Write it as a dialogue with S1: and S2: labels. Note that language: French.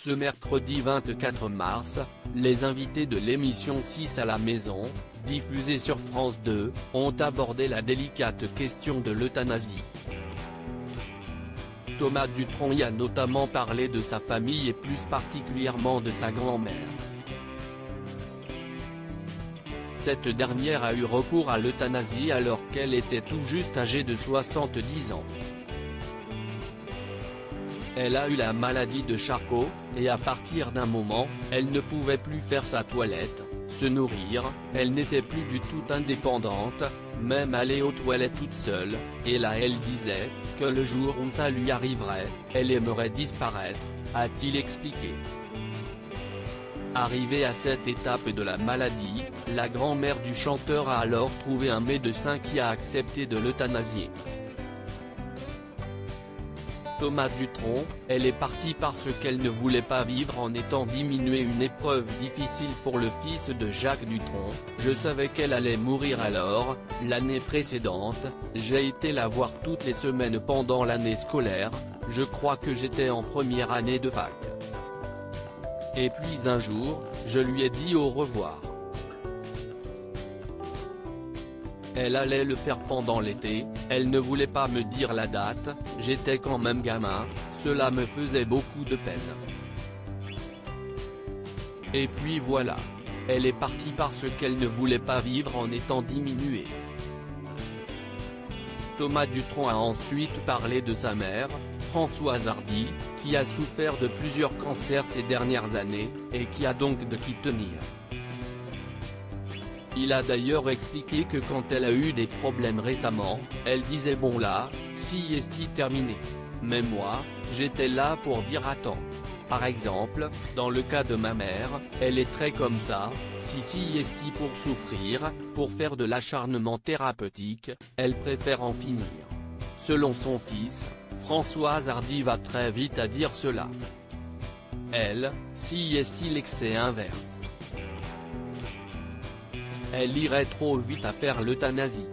S1: Ce mercredi 24 mars, les invités de l'émission 6 à la maison, diffusée sur France 2, ont abordé la délicate question de l'euthanasie. Thomas Dutronc y a notamment parlé de sa famille et plus particulièrement de sa grand-mère. Cette dernière a eu recours à l'euthanasie alors qu'elle était tout juste âgée de 70 ans. Elle a eu la maladie de Charcot, et à partir d'un moment, elle ne pouvait plus faire sa toilette, se nourrir, elle n'était plus du tout indépendante, même aller aux toilettes toute seule, et là elle disait, que le jour où ça lui arriverait, elle aimerait disparaître, a-t-il expliqué. Arrivée à cette étape de la maladie, la grand-mère du chanteur a alors trouvé un médecin qui a accepté de l'euthanasier. Thomas Dutronc, elle est partie parce qu'elle ne voulait pas vivre en étant diminuée, une épreuve difficile pour le fils de Jacques Dutronc. Je savais qu'elle allait mourir alors, l'année précédente, j'ai été la voir toutes les semaines pendant l'année scolaire, je crois que j'étais en première année de fac. Et puis un jour, je lui ai dit au revoir. Elle allait le faire pendant l'été, elle ne voulait pas me dire la date, j'étais quand même gamin, cela me faisait beaucoup de peine. Et puis voilà. Elle est partie parce qu'elle ne voulait pas vivre en étant diminuée. Thomas Dutronc a ensuite parlé de sa mère, Françoise Hardy, qui a souffert de plusieurs cancers ces dernières années, et qui a donc de qui tenir. Il a d'ailleurs expliqué que quand elle a eu des problèmes récemment, elle disait bon là, si est terminé. Mais moi, j'étais là pour dire attends. Par exemple, dans le cas de ma mère, elle est très comme ça, si est pour souffrir, pour faire de l'acharnement thérapeutique, elle préfère en finir. Selon son fils, Françoise Hardy va très vite à dire cela. Elle, si est l'excès inverse. Elle irait trop vite à faire l'euthanasie.